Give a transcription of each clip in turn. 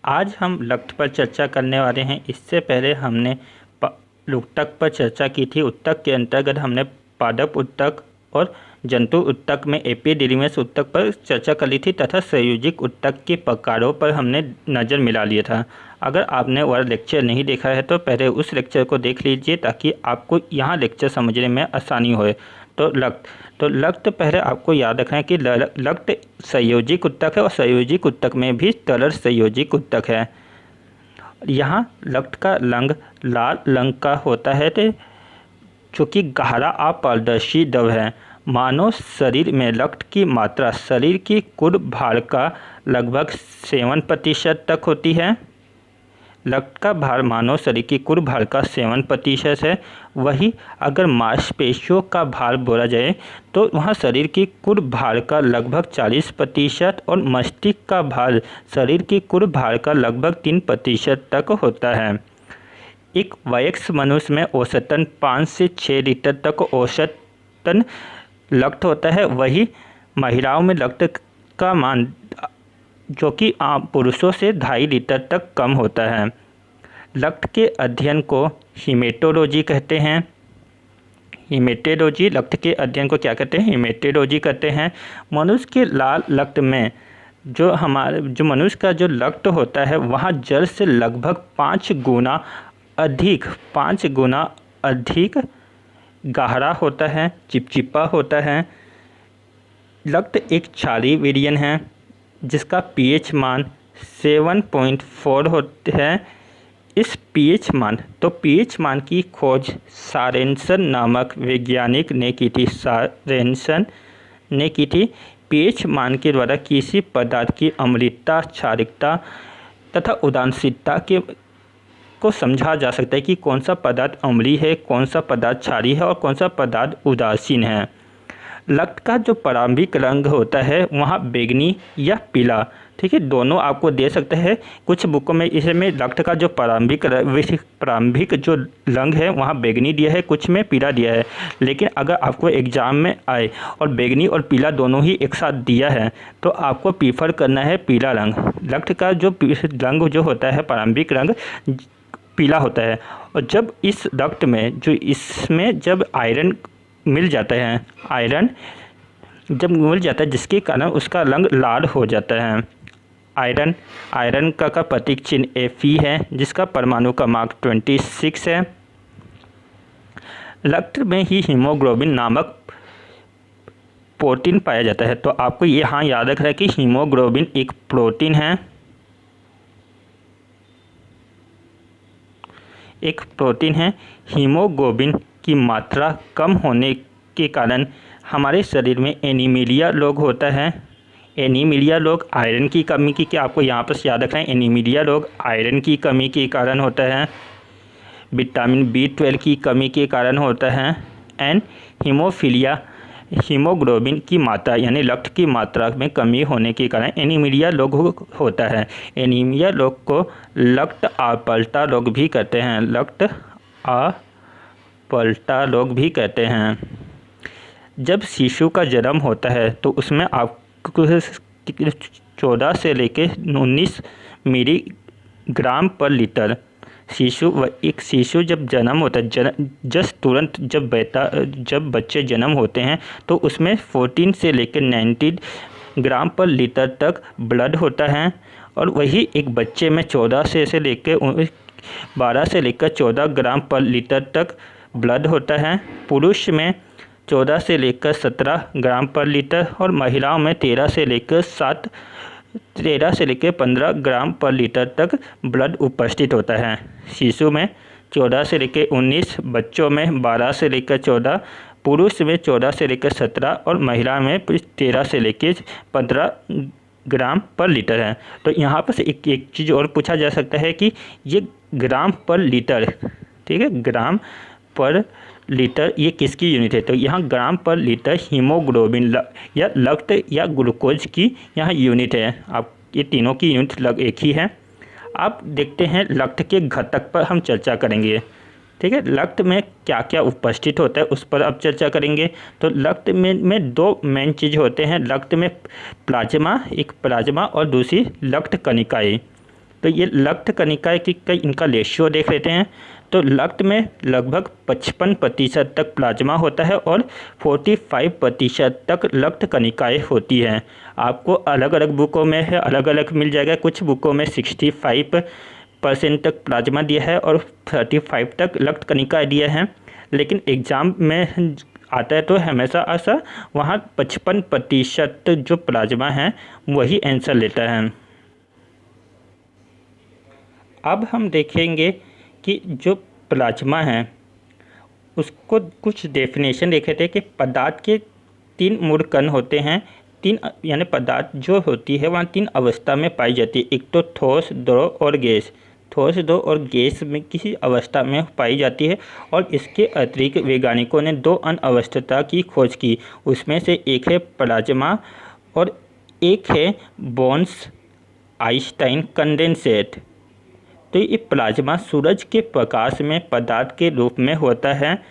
आज हम लक्त पर चर्चा करने वाले हैं। इससे पहले हमने उत्तक पर चर्चा की थी। उत्तक के अंतर्गत हमने पादप उत्तक और जंतु उत्तक में एपिडिडीमिस उत्तक पर चर्चा कर ली थी तथा संयोजिक उत्तक के प्रकारों पर हमने नज़र मिला लिया था। अगर आपने वह लेक्चर नहीं देखा है तो पहले उस लेक्चर को देख लीजिए ताकि आपको यहाँ लेक्चर समझने में आसानी होए। तो लक्त पहले आपको याद रखना है कि लक्त संयोजिक उत्तक है और संयोजिक उत्तक में भी तरल संयोजिक उत्तक है। यहाँ लक्त का रंग लाल रंग का होता है जो कि गहरा अपारदर्शी द्रव है। मानव शरीर में लक्त की मात्रा शरीर की कुल भार का लगभग 7% तक होती है। लक्त का भार मानव शरीर की कुल भार का 7% है। वही अगर मांसपेशियों का भार बोला जाए तो वहाँ शरीर की कुल भार का लगभग 40% और मस्तिष्क का भार शरीर की कुल भार का लगभग 3% तक होता है। एक वयस्क मनुष्य में औसतन 5 से 6 लीटर तक औसतन लक्त होता है। वही महिलाओं में लक्त का मान जो कि पुरुषों से 2.5 लीटर तक कम होता है। लक्त के अध्ययन को हीमेटोलॉजी कहते हैं। हीमेटोलॉजी लक्त के अध्ययन को क्या कहते हैं? हीमेटोलॉजी कहते हैं। मनुष्य के लाल रक्त में जो मनुष्य का जो लक्त होता है वहाँ जल से लगभग 5 गुना अधिक गहरा होता है, चिपचिपा होता है। लक्त एक क्षारीय विलयन है जिसका पीएच मान 7.4 होता है। इस पीएच मान की खोज सोरेनसन नामक वैज्ञानिक ने की थी। सोरेनसन ने की थी। पीएच मान के द्वारा किसी पदार्थ की अम्लता, क्षारिकता तथा उदासीनता को समझा जा सकता है कि कौन सा पदार्थ अम्लीय है, कौन सा पदार्थ क्षारीय है और कौन सा पदार्थ उदासीन है। लक्त का जो प्रारंभिक रंग होता है वहाँ बैंगनी या पीला, ठीक है, दोनों आपको दे सकते हैं। कुछ बुकों में इसमें लक्त का जो प्रारंभिक जो रंग है वहाँ बैंगनी दिया है, कुछ में पीला दिया है। लेकिन अगर आपको एग्ज़ाम में आए और बैंगनी और पीला दोनों ही एक साथ दिया है तो आपको प्रीफर करना है पीला रंग। लक्त का जो रंग जो होता है प्रारंभिक रंग पीला होता है। और जब इस रक्त में जब आयरन मिल जाता है, जिसके कारण उसका रंग लाल हो जाता है। आयरन का प्रतीक चिन्ह Fe है जिसका परमाणु का मार्क 26 है। रक्त में ही हीमोग्लोबिन नामक प्रोटीन पाया जाता है। तो आपको यहाँ याद रखना है कि हीमोग्लोबिन एक प्रोटीन है, हीमोग्लोबिन की मात्रा कम होने के कारण हमारे शरीर में एनीमिया रोग होता है। एनीमिया रोग आयरन की कमी की आपको यहाँ पर याद रखना है। एनीमिया रोग आयरन की कमी के कारण होता है, विटामिन B12 की कमी के कारण होता है। एंड हीमोफीलिया हीमोग्लोबिन की मात्रा यानी लक्त की मात्रा में कमी होने के कारण एनीमिया रोग होता है। एनीमिया रोग को लक्त अपलता रोग भी कहते हैं। लक्त अपलता रोग भी कहते हैं। जब शिशु का जन्म होता है तो उसमें आपको 14 से लेकर 19 मिलीग्राम पर लीटर एक शिशु जब जन्म होता है तुरंत जब बच्चे जन्म होते हैं तो उसमें 14 से लेकर 19 ग्राम पर लीटर तक ब्लड होता है। और वही एक बच्चे में 12 से लेकर 14 ग्राम पर लीटर तक ब्लड होता है। पुरुष में 14 से लेकर 17 ग्राम पर लीटर और महिलाओं में 13 से लेकर 15 ग्राम पर लीटर तक ब्लड उपस्थित होता है। शिशु में 14 से लेकर 19, बच्चों में 12 से लेकर 14, पुरुष में 14 से लेकर 17 और महिला में 13 से लेकर 15 ग्राम पर लीटर है। तो यहाँ पर से एक चीज़ और पूछा जा सकता है कि ये ग्राम पर लीटर, ठीक है, ग्राम पर लीटर ये किसकी यूनिट है? तो यहाँ ग्राम पर लीटर हीमोग्लोबिन या लक्त या ग्लूकोज की यहाँ यूनिट है। आप ये तीनों की यूनिट एक ही है। आप देखते हैं लक्त के घटक पर हम चर्चा करेंगे, ठीक है। लक्त में क्या क्या उपस्थित होता है उस पर अब चर्चा करेंगे। तो लक्त में दो मेन चीज़ होते हैं। लक्त में एक प्लाज्मा और दूसरी लक्त कणिकाएँ। तो ये लक्त कणिकाएँ की इनका रेशियो देख लेते हैं। तो रक्त में लगभग 55% तक प्लाज्मा होता है और 45% तक रक्त कणिकाएँ होती हैं। आपको अलग अलग बुकों में है अलग अलग मिल जाएगा। कुछ बुकों में 65% तक प्लाज्मा दिया है और 35 तक रक्त कणिकाएँ दिया है, लेकिन एग्ज़ाम में आता है तो हमेशा ऐसा वहाँ 55% जो प्लाज्मा है वही आंसर लेता है। अब हम देखेंगे कि जो प्लाज्मा है उसको कुछ डेफिनेशन देखे थे कि पदार्थ के 3 मूल कण होते हैं। 3 यानी पदार्थ जो होती है वहाँ 3 अवस्था में पाई जाती है। एक तो ठोस, द्रव और गैस। ठोस, द्रव और गैस में किसी अवस्था में पाई जाती है और इसके अतिरिक्त वैज्ञानिकों ने 2 अन्य अवस्था की खोज की। उसमें से एक है प्लाज्मा और एक है बोर्न्स आइंस्टाइन कंडेंसेट। तो ये प्लाज्मा सूरज के प्रकाश में पदार्थ के रूप में होता है।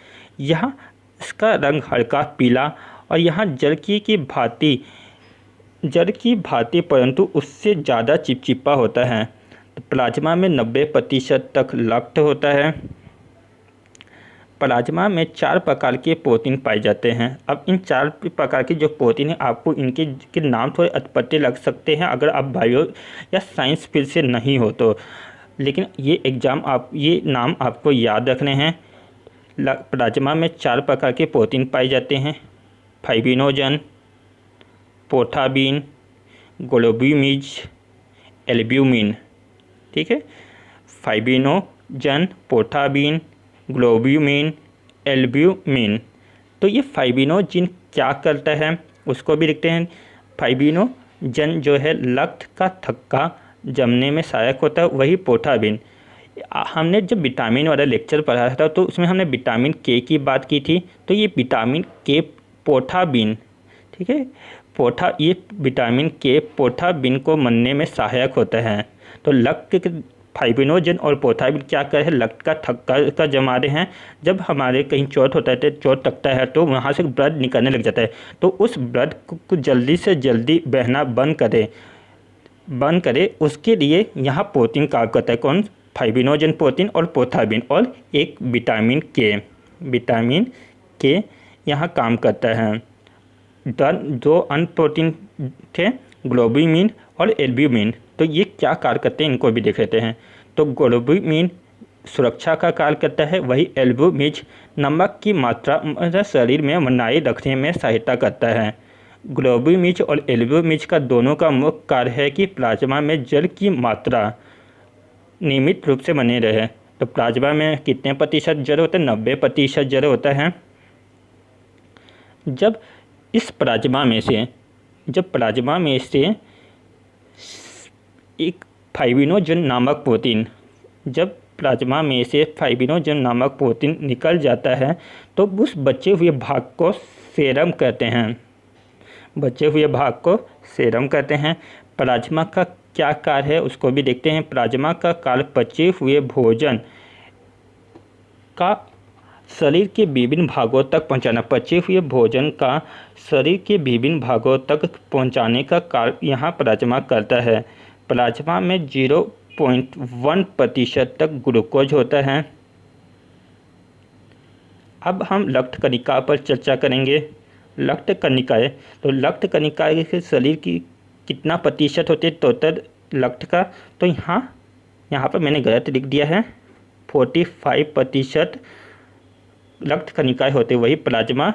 यहाँ इसका रंग हल्का पीला और यहाँ जल की भांति परंतु उससे ज़्यादा चिपचिपा होता है। तो प्लाज्मा में 90% तक रक्त होता है। प्लाज्मा में 4 प्रकार के प्रोटीन पाए जाते हैं। अब इन 4 प्रकार के जो प्रोटीन हैं आपको इनके नाम थोड़े अटपटे लग सकते हैं अगर आप बायो या साइंस फील्ड से नहीं हो तो, लेकिन ये नाम आपको याद रखने हैं। प्लाज्मा में 4 प्रकार के प्रोटीन पाए जाते हैं। फाइब्रिनोजन, पोर्टाबिन, ग्लोब्यूमिन, एल्ब्यूमिन। ठीक है, फाइब्रिनोजन, पोर्टाबिन, ग्लोब्यूमिन, एल्ब्यूमिन। तो ये फाइब्रिनोजन क्या करता है उसको भी लिखते हैं। फाइब्रिनोजन जो है रक्त का थक्का जमने में सहायक होता है। वही पोर्टाबिन, हमने जब विटामिन वाला लेक्चर पढ़ा था तो उसमें हमने विटामिन के की बात की थी। तो ये विटामिन के पोर्टाबिन, ठीक है, ये विटामिन के पोर्टाबिन को बनने में सहायक होता है। तो रक्त फाइब्रिनोजन और पोर्टाबिन क्या कर है, रक्त का थक्का का जमा रहे हैं। जब हमारे कहीं चोट होता है, चोट लगता है तो वहाँ से ब्लड निकलने लग जाता है। तो उस ब्लड को जल्दी से जल्दी बहना बंद करे उसके लिए यहाँ प्रोटीन काम करता है। कौन? फाइब्रिनोजन प्रोटीन और पोर्टाबिन और एक विटामिन के यहाँ काम करता है। 2 अन्य प्रोटीन थे, ग्लोब्यूमिन और एल्ब्यूमिन। तो ये क्या कार्य करते हैं इनको भी देख लेते हैं। तो ग्लोब्यूमिन सुरक्षा का कार्य करता है, वही एल्ब्यूमिन नमक की मात्रा शरीर में बनाए रखने में सहायता करता है। ग्लोब्यूमिन और एल्ब्यूमिन का दोनों का मुख्य कार्य है कि प्लाज्मा में जल की मात्रा नियमित रूप से बने रहे। तो प्लाज्मा में कितने प्रतिशत जल होता है? 90% जल होता है। जब प्लाज्मा में से एक फाइब्रिनोजन नामक प्रोटीन निकल जाता है तो उस बचे हुए भाग को सेरम कहते हैं। प्लाज्मा का क्या कार्य है उसको भी देखते हैं। प्लाज्मा का कार्य बचे हुए भोजन का शरीर के विभिन्न भागों तक पहुंचाने का कार्य यहाँ प्लाज्मा करता है। प्लाज्मा में 0.1% तक ग्लूकोज होता है। अब हम रक्त कणिका पर चर्चा करेंगे। रक्त कणिकाएँ के शरीर की कितना प्रतिशत होते हैं टोटल रक्त का? तो यहाँ पर मैंने गलत लिख दिया है। 45% रक्त कणिकाएँ होते, वही प्लाज्मा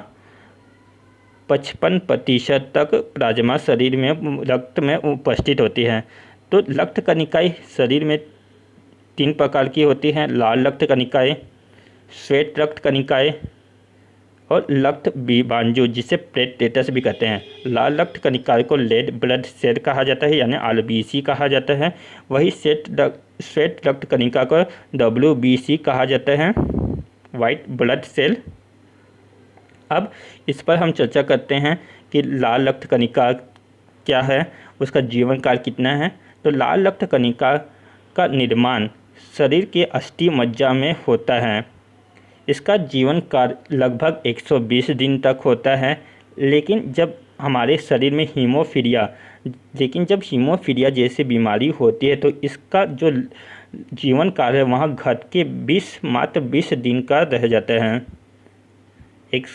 55% तक प्लाज्मा शरीर में रक्त में उपस्थित होती है। तो रक्त कणिकाएँ शरीर में 3 प्रकार की होती हैं, लाल रक्त कणिकाएँ, श्वेत रक्त कणिकाएँ और रक्त बीजाणु जिसे प्लेटलेट्स भी कहते हैं। लाल रक्त कणिकाएँ को रेड ब्लड सेल कहा जाता है यानी RBC कहा जाता है। वही श्वेत रक्त कणिका को WBC कहा जाता है, वाइट ब्लड सेल। अब इस पर हम चर्चा करते हैं कि लाल रक्त कणिका क्या है, उसका जीवन काल कितना है। तो लाल रक्त कणिका का निर्माण शरीर के अस्थि मज्जा में होता है। इसका जीवन काल लगभग 120 दिन तक होता है। लेकिन जब हमारे शरीर में हीमोफीलिया लेकिन जब हीमोफीलिया जैसी बीमारी होती है तो इसका जो जीवन काल है वहाँ घट के मात्र 20 दिन का रह जाता है। एक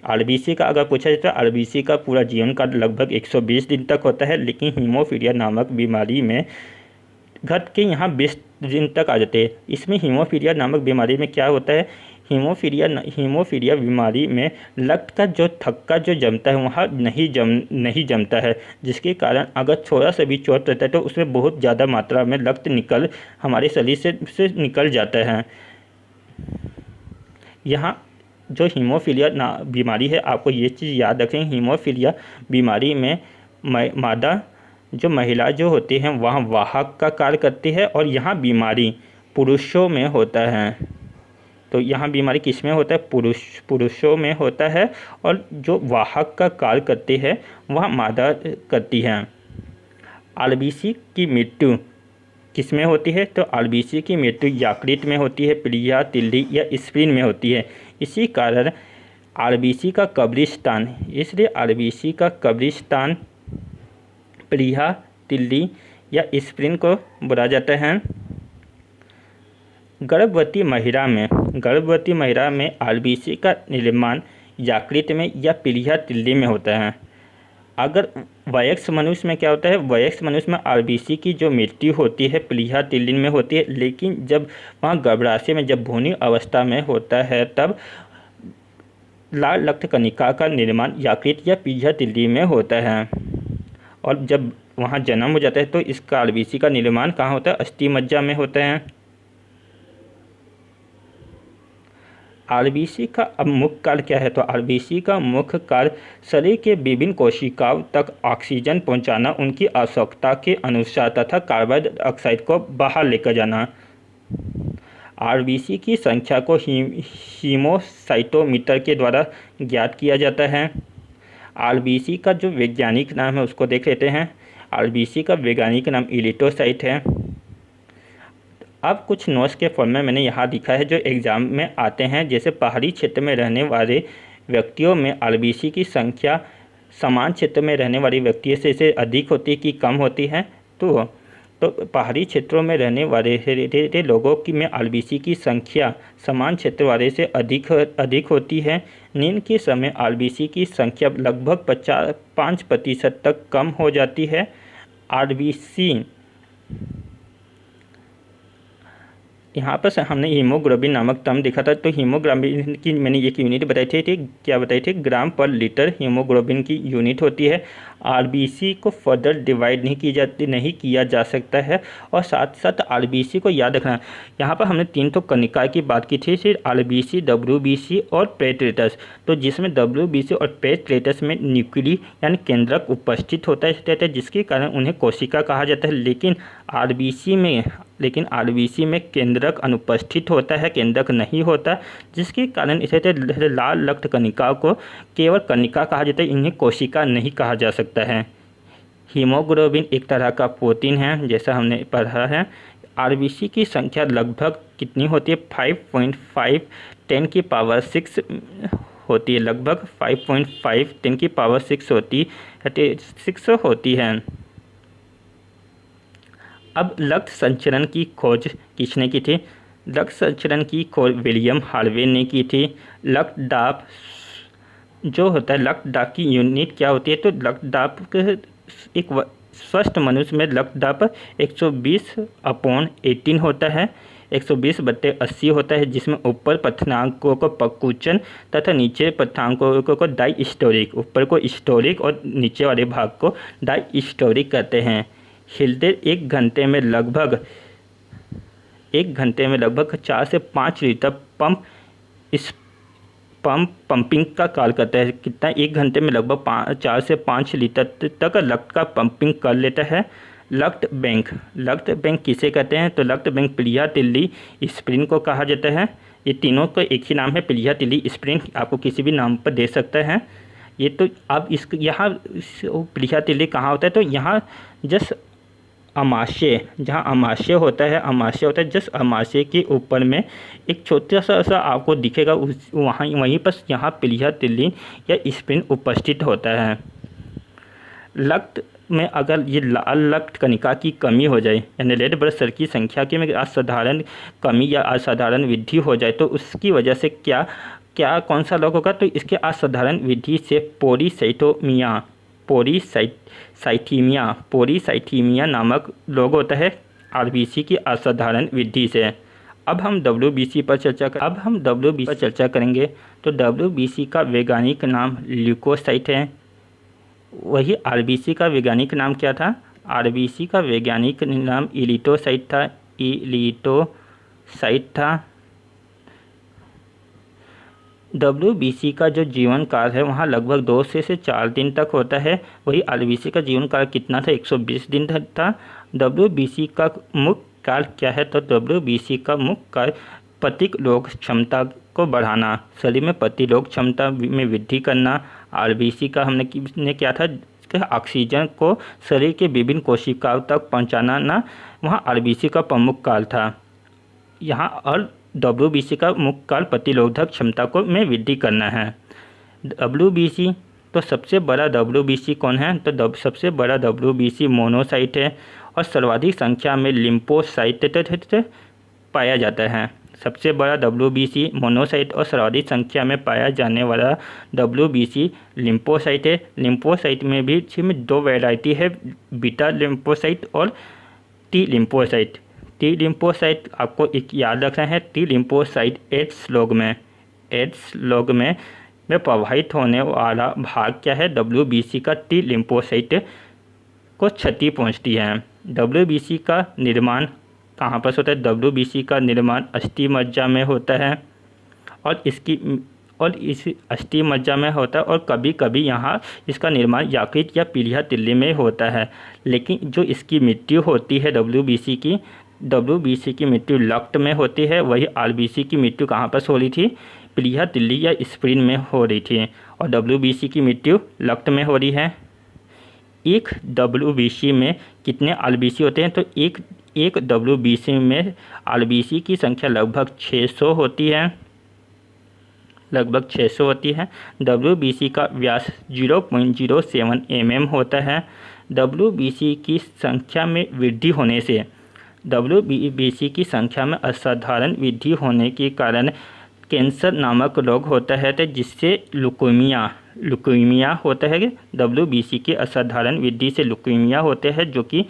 आरबीसी का अगर पूछा जाए तो आरबीसी का पूरा जीवन काल लगभग 120 दिन तक होता है, लेकिन हीमोफीलिया नामक बीमारी में घट के यहाँ 20 दिन तक आ जाते हैं। इसमें हीमोफीलिया नामक बीमारी में क्या होता है, हीमोफीलिया बीमारी में रक्त का जो थक्का जो जमता है वहाँ नहीं जमता है, जिसके कारण अगर थोड़ा सा भी चोट रहता है तो उसमें बहुत ज़्यादा मात्रा में रक्त हमारे शरीर से निकल जाता है। यहाँ जो हीमोफीलिया बीमारी है, आपको ये चीज़ याद रखें, हीमोफीलिया बीमारी में मादा जो महिला जो होती हैं वहाँ वाहक का कार्य करती है, और यहाँ बीमारी पुरुषों में होता है। तो यहाँ बीमारी किस में होता है, पुरुषों में होता है, और जो वाहक का कार्य करती है वह मादा करती है। आरबीसी की मृत्यु किस में होती है, तो आरबीसी की मृत्यु यकृत में होती है, प्लीहा, तिल्ली या स्प्लीन में होती है। इसी कारण आरबीसी का कब्रिस्तान, इसलिए आरबीसी का कब्रिस्तान प्लीहा, तिल्ली या स्प्लीन को बोला जाता है। गर्भवती महिला में आरबीसी का निर्माण यकृत में या प्लीहा, तिल्ली में होता है। अगर वयस्क मनुष्य में क्या होता है, वयस्क मनुष्य में आरबीसी की जो मृत्यु होती है प्लीहा, तिल्ली में होती है, लेकिन जब वहाँ गर्भाशय में जब भ्रूण अवस्था में होता है तब लाल रक्त कणिका का निर्माण यकृत या प्लीहा, तिल्ली में होता है। और जब वहाँ जन्म हो जाता है तो इसका आरबीसी का निर्माण कहाँ होता है, अस्थि मज्जा में होता है। आरबीसी का अब मुख्य कार्य क्या है, तो आरबीसी का मुख्य कार्य शरीर के विभिन्न कोशिकाओं तक ऑक्सीजन पहुंचाना, उनकी आवश्यकता के अनुसार, तथा कार्बन डाइऑक्साइड को बाहर लेकर जाना। आरबीसी की संख्या को हीमोसाइटोमीटर के द्वारा ज्ञात किया जाता है। आरबीसी का जो वैज्ञानिक नाम है उसको देख लेते हैं। आरबीसी का वैज्ञानिक नाम इरिथ्रोसाइट है। अब कुछ नोट्स के फॉर्म में मैंने यहाँ लिखा है जो एग्ज़ाम में आते हैं। जैसे पहाड़ी क्षेत्र में रहने वाले व्यक्तियों में आरबीसी की संख्या समान क्षेत्र में रहने वाले व्यक्तियों से अधिक होती है कि कम होती है, तो पहाड़ी क्षेत्रों में रहने वाले लोगों की में आरबीसी की संख्या समान क्षेत्र वाले से अधिक होती है। नींद के समय आरबीसी की संख्या लगभग 5% तक कम हो जाती है। आरबीसी यहाँ पर हमने हीमोग्लोबिन नामक टर्म देखा था, तो हीमोग्लोबिन की मैंने एक यूनिट बताई थी, क्या बताई थी, ग्राम पर लीटर हीमोग्लोबिन की यूनिट होती है। आरबीसी को फर्दर डिवाइड नहीं किया जा सकता है। और साथ साथ आरबीसी को याद रखना, यहाँ पर हमने 3 कणिका की बात की थी, सिर्फ आरबीसी, डब्ल्यूबीसी और प्लेटलेट्स। तो जिसमें डब्ल्यूबीसी और प्लेटलेट्स में न्यूक्ली यानी केंद्रक उपस्थित होता है, जिसके कारण उन्हें कोशिका कहा जाता है। लेकिन आरबीसी में केंद्रक अनुपस्थित होता है, केंद्रक नहीं होता, जिसके कारण इसे लाल रक्त कणिका को केवल कणिका कहा जाता है, इन्हें कोशिका नहीं कहा जा सकता है। हीमोग्लोबिन एक तरह का प्रोटीन है, जैसा हमने पढ़ा है। आरबीसी की संख्या लगभग कितनी होती है, 5.5 10 की पावर 6 होती है, लगभग 5.5 10 की पावर 6 होती है। अब रक्त संचरण की खोज किसने की थी, रक्त संचरण की खोज विलियम हार्वे ने की थी। रक्तदाब जो होता है, रक्तदाब की यूनिट क्या होती है, तो रक्तदाब एक स्वस्थ मनुष्य में रक्तदाब 120/18 होता है, 120/80 होता है, जिसमें ऊपर पथनांकों को पकुचन तथा नीचे पथनांकों को डायस्टोलिक, ऊपर को स्टोलिक और नीचे वाले भाग को डायस्टोलिक कहते हैं। हृदय एक घंटे में लगभग 4 से 5 लीटर पंपिंग का कार्य करता है। कितना, 1 घंटे में लगभग 4 से 5 लीटर तक रक्त का पंपिंग कर लेता है। रक्त बैंक किसे कहते हैं, तो रक्त बैंक प्लीहा, तिल्ली, स्प्लीन को कहा जाता है। ये तीनों का एक ही नाम है, प्लीहा, तिल्ली, स्प्लीन, आपको किसी भी नाम पर दे सकता है। ये तो अब यहाँ प्लीहा, तिल्ली कहाँ होता है, तो यहाँ जस्ट अमाशय, जहाँ अमाशय होता है, जस्ट अमाशय के ऊपर में एक छोटा सा आपको दिखेगा, वहीं पर यहाँ प्लीहा, तिल्ली या स्प्लीन उपस्थित होता है। रक्त में अगर ये लाल रक्त कणिका की कमी हो जाए यानी रेड ब्लड सेल की संख्या की में असाधारण कमी या असाधारण वृद्धि हो जाए तो उसकी वजह से क्या क्या कौन सा रोग होगा? तो इसके असाधारण वृद्धि से पोलीसाइथीमिया नामक रोग होता है आरबीसी की असाधारण वृद्धि से। अब हम डब्ल्यूबीसी पर चर्चा करेंगे। तो डब्ल्यूबीसी का वैज्ञानिक नाम ल्यूकोसाइट है। वही आरबीसी का वैज्ञानिक नाम क्या था? आरबीसी का वैज्ञानिक नाम इलिटोसाइट था। डब्ल्यूबीसी का जो जीवन काल है वहाँ लगभग 2 से 4 दिन तक होता है। वही आरबीसी का जीवन काल कितना था? 120 दिन था। डब्ल्यूबीसी का मुख्य काल क्या है? तो डब्ल्यूबीसी का मुख्य काल प्रतिरोधक क्षमता को बढ़ाना, शरीर में प्रतिरोधक क्षमता में वृद्धि करना। आरबीसी का हमने क्या था? ऑक्सीजन को शरीर के विभिन्न कोशिकाओं तक पहुंचाना ना वहाँ आरबीसी का प्रमुख काल था यहाँ। और डब्ल्यूबीसी का मुख्य काल प्रतिरोधक क्षमता को में वृद्धि करना है। डब्ल्यूबीसी तो सबसे बड़ा डब्ल्यूबीसी कौन है? तो सबसे बड़ा डब्ल्यूबीसी मोनोसाइट है और सर्वाधिक संख्या में लिम्फोसाइट पाया जाता है। सबसे बड़ा डब्ल्यूबीसी मोनोसाइट और सर्वाधिक संख्या में पाया जाने वाला डब्ल्यूबीसी लिम्फोसाइट है। लिम्फोसाइट में भी 2 वैरायटी है, बीटा लिम्फोसाइट और टी लिम्फोसाइट। टी लिम्फोसाइट आपको एक याद रखना है, टी लिम्फोसाइट एड्स रोग में प्रभावित होने वाला भाग क्या है? डब्ल्यूबीसी का टी लिम्फोसाइट को क्षति पहुंचती है। डब्ल्यूबीसी का निर्माण कहाँ पर होता है? डब्ल्यूबीसी का निर्माण अस्थि मज्जा में होता है और इस अस्थि मज्जा में होता है और कभी कभी यहाँ इसका निर्माण यकृत या पीलिया तिल्ली में होता है। लेकिन जो इसकी मृत्यु होती है डब्ल्यूबीसी की मृत्यु लक्त में होती है। वही आरबीसी की मृत्यु कहाँ पर हो रही थी? पीलिया तिल्ली या स्प्लीन में हो रही थी और डब्ल्यूबीसी की मृत्यु लक्त में हो रही है। एक डब्ल्यूबीसी में कितने आरबीसी होते हैं? तो एक डब्ल्यूबीसी में आरबीसी की संख्या लगभग 600 होती है। डब्ल्यूबीसी का व्यास 0.07 mm होता है। डब्ल्यूबीसी की संख्या में वृद्धि होने से डब्ल्यूबीसी की संख्या में असाधारण वृद्धि होने के कारण कैंसर नामक रोग होता है तो जिससे लुकेमिया होता है। डब्ल्यूबीसी की असाधारण वृद्धि से लुकेमिया होते हैं जो कि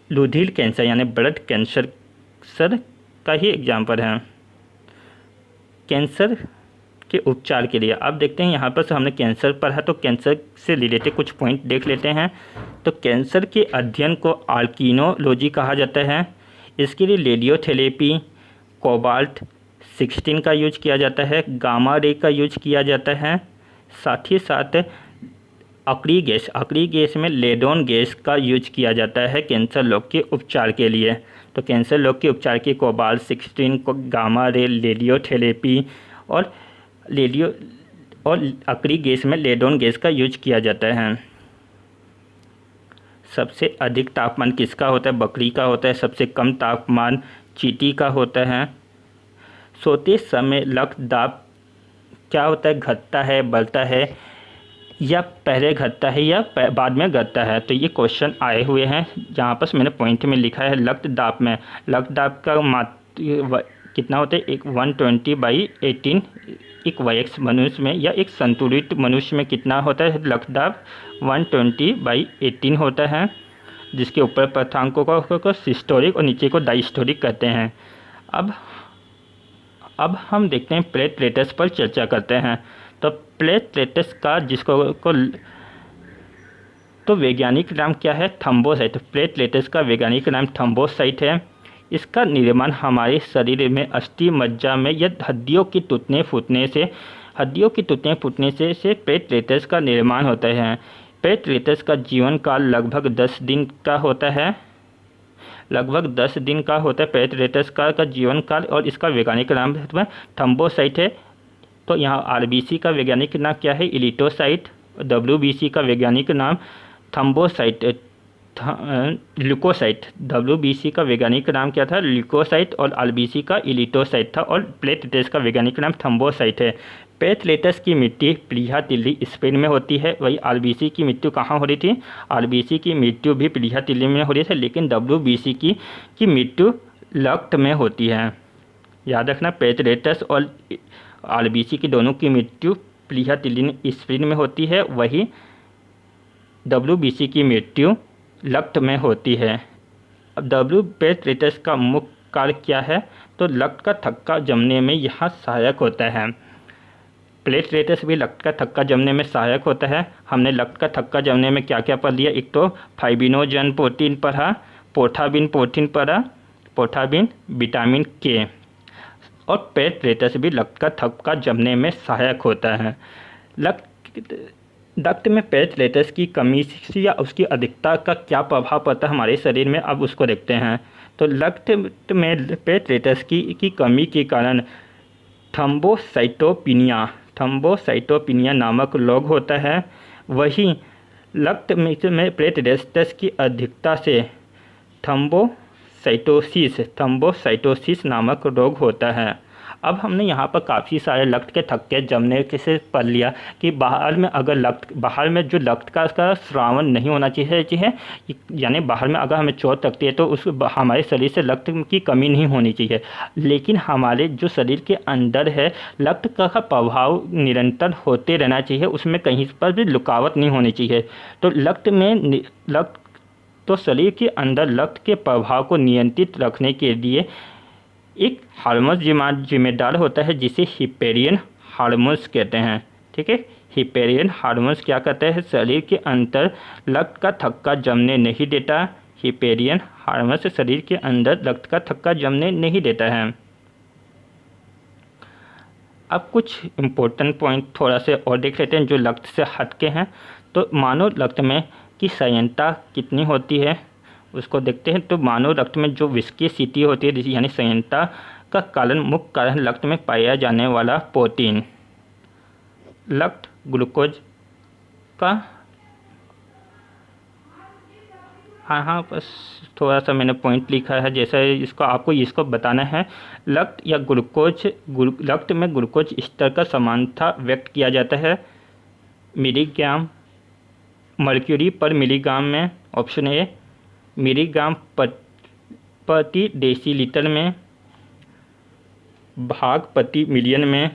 लुधिल कैंसर यानी ब्लड कैंसर का ही एग्जाम्पल है। कैंसर के उपचार के लिए अब देखते हैं, यहाँ पर से हमने कैंसर पढ़ा तो कैंसर से रिलेटेड कुछ पॉइंट देख लेते हैं। तो कैंसर के अध्ययन को आर्किनोलॉजी कहा जाता है। इसके लिए रेडियोथेरेपी, कोबाल्ट 16 का यूज किया जाता है, गामा रे का यूज किया जाता है। साथ ही साथ अक्री गैस में लेडोन गैस का यूज किया जाता है कैंसर रोग के उपचार के लिए। तो कैंसर रोग के उपचार के कोबाल्ट 16 को गामा रे, रेडियोथेरेपी और अक्री गैस में लेडोन गैस का यूज किया जाता है। सबसे अधिक तापमान किसका होता है? बकरी का होता है। सबसे कम तापमान चींटी का होता है। सोते समय रक्त दाब क्या होता है? घटता है, बढ़ता है या पहले घटता है या बाद में घटता है? तो ये क्वेश्चन आए हुए हैं जहाँ पर मैंने पॉइंट में लिखा है रक्त दाब में। रक्त दाब का कितना होता है? एक 120/18। एक वयस्क मनुष्य में या एक संतुलित मनुष्य में कितना होता है रक्त दाब? 120/18 होता है, जिसके ऊपर प्राथमिकों को सिस्टोलिक और नीचे को डायस्टोलिक कहते हैं। अब हम देखते हैं प्लेटलेट्स पर चर्चा करते हैं। तो प्लेटलेट्स का तो वैज्ञानिक नाम क्या है? थ्रोम्बोसाइट। प्लेटलेट्स का वैज्ञानिक नाम थ्रोम्बोसाइट है। इसका निर्माण हमारे शरीर में अस्थि मज्जा में या हड्डियों के टूटने फूटने से प्लेटलेट्स का निर्माण होता है। प्लेटलेट्स का जीवन काल लगभग 10 दिन का होता है। प्लेटलेट्स का जीवन काल और इसका वैज्ञानिक नाम थ्रोम्बोसाइट है। तो यहाँ आरबीसी का वैज्ञानिक नाम क्या है? इलिटोसाइट। डब्ल्यूबीसी का वैज्ञानिक नाम ल्यूकोसाइट। WBC का वैज्ञानिक नाम क्या था? ल्यूकोसाइट। और RBC का इलिटोसाइट था। और प्लेटलेट्स का वैज्ञानिक नाम थ्रोम्बोसाइट है। प्लेटलेट्स की मृत्यु प्लीहा तिल्ली स्पेन में होती है। वही RBC की मृत्यु कहाँ हो रही थी? RBC की मृत्यु भी प्लीहा तिल्ली में हो रही है, लेकिन WBC की मृत्यु रक्त में होती है। याद रखना, प्लेटलेट्स और RBC की दोनों की मृत्यु प्लीहा तिल्ली स्पेन में होती है। वही WBC की मृत्यु रक्त में होती है। अब प्लेटलेट्स का मुख्य कार्य क्या है? तो रक्त का थक्का जमने में यह सहायक होता है। प्लेटलेट्स भी रक्त का थक्का जमने में सहायक होता है। हमने रक्त का थक्का जमने में क्या क्या पढ़ लिया? एक तो फाइब्रिनोजन प्रोटीन पढ़ा, पोर्फायरिन प्रोटीन पढ़ा, पोर्फायरिन, विटामिन K। और प्लेटलेट्स भी रक्त का थक्का जमने में सहायक होता है। रक्त में प्लेटलेट्स की कमी या उसकी अधिकता का क्या प्रभाव पड़ता है हमारे शरीर में, अब उसको देखते हैं। तो रक्त में प्लेटलेट्स की कमी के कारण थ्रोम्बोसाइटोपिनिया नामक रोग होता है। वहीं रक्त में प्लेटलेट्स की अधिकता से थ्रोम्बोसाइटोसिस नामक रोग होता है। अब हमने यहाँ पर काफ़ी सारे रक्त के थक्के जमने से पढ़ लिया कि बाहर में जो रक्त का स्रावन नहीं होना चाहिए, यानी बाहर में अगर हमें चोट लगती है तो उस हमारे शरीर से रक्त की कमी नहीं होनी चाहिए। लेकिन हमारे जो शरीर के अंदर है, रक्त का प्रभाव निरंतर होते रहना चाहिए, उसमें कहीं पर भी रुकावट नहीं होनी चाहिए। तो शरीर के अंदर रक्त के प्रभाव को नियंत्रित रखने के लिए एक हार्मोन जिम्मेदार होता है, जिसे हिपेरियन हार्मोन्स कहते हैं। ठीक है, हिपेरियन हार्मोन्स क्या कहते हैं? शरीर के अंदर रक्त का थक्का जमने नहीं देता। हिपेरियन हार्मोन्स शरीर के अंदर रक्त का थक्का जमने नहीं देता है। अब कुछ इम्पोर्टेंट पॉइंट थोड़ा से और देख लेते हैं जो रक्त से हटके हैं। तो मानव रक्त में की संयंत्रता कितनी होती है उसको देखते हैं। तो मानव रक्त में जो विस्कोसिटी होती है, यानी संयंत्रता का मुख्य कारण रक्त में पाया जाने वाला प्रोटीन। रक्त ग्लूकोज का हाँ बस थोड़ा सा मैंने पॉइंट लिखा है, जैसे इसको बताना है। रक्त में ग्लूकोज स्तर का समानता व्यक्त किया जाता है मिलीग्राम मर्क्यूरी पर मिलीग्राम में। ऑप्शन ए मिलीग्राम प्रति डेसीलीटर में, भाग प्रति मिलियन में,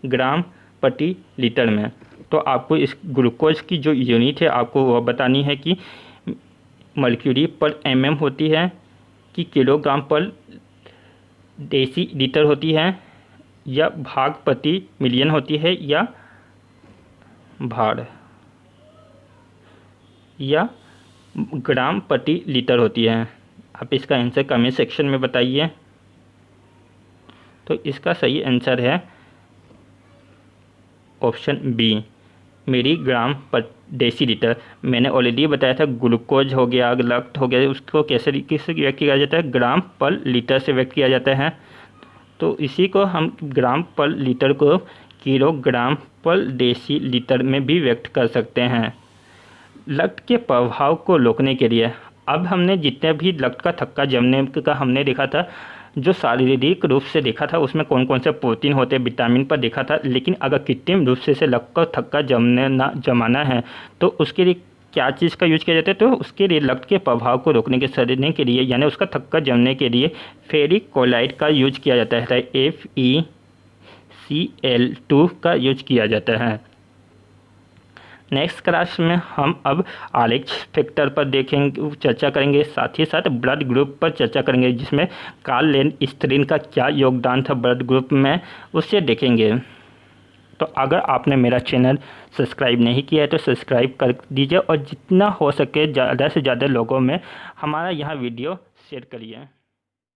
ग्राम प्रति लीटर में। तो आपको इस ग्लूकोज की जो यूनिट है आपको वह बतानी है कि मर्क्यूरी पर mm होती है, कि किलोग्राम पर डेसीलीटर होती है, या भाग प्रति मिलियन होती है, या भार, या ग्राम प्रति लीटर होती है। आप इसका आंसर कमेंट सेक्शन में बताइए। तो इसका सही आंसर है ऑप्शन बी, मिलीग्राम पर डेसीलीटर। मैंने ऑलरेडी बताया था ग्लूकोज हो गया, रक्त हो गया, उसको कैसे व्यक्त किया जाता है? ग्राम पर लीटर से व्यक्त किया जाता है। तो इसी को हम ग्राम पर लीटर को किलोग्राम पर डेसीलीटर में भी व्यक्त कर सकते हैं। रक्त के प्रभाव को रोकने के लिए अब हमने जितने भी रक्त का थक्का जमने का हमने देखा था, जो शारीरिक रूप से देखा था उसमें कौन कौन से प्रोटीन होते हैं, विटामिन पर देखा था। लेकिन अगर कृत्रिम रूप से रक्त का थक्का जमाना है तो उसके लिए क्या चीज़ का यूज किया जाता है? तो उसके लिए रक्त के प्रभाव को रोकने के सड़ने के लिए, यानी उसका थक्का जमने के लिए फेरिक क्लोराइड का यूज किया जाता है। FeCl2 का यूज किया जाता है। नेक्स्ट क्लास में हम अब RH फैक्टर पर चर्चा करेंगे, साथ ही साथ ब्लड ग्रुप पर चर्चा करेंगे, जिसमें कार्ल लेनस्टेरिन का क्या योगदान था ब्लड ग्रुप में, उससे देखेंगे। तो अगर आपने मेरा चैनल सब्सक्राइब नहीं किया है तो सब्सक्राइब कर दीजिए, और जितना हो सके ज़्यादा से ज़्यादा लोगों में हमारा यह वीडियो शेयर करिए।